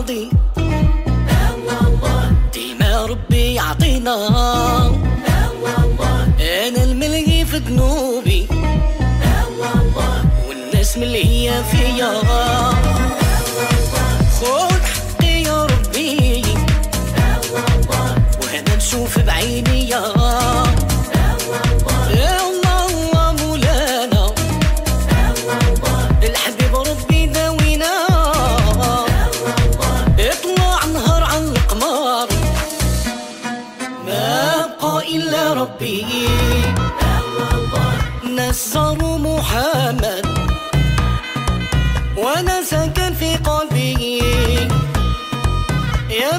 راضي ديما ربي يعطينا. انا الملهي في ذنوبي والناس ملهية فيا. خذ حقي يا ربي وانا نشوف بعيني يا الله مولانا الحبيب ربي داوينا. اطلع نهار عن القمر ما بقى الا ربي. نزار محمد وانا ساكن في قلبي يا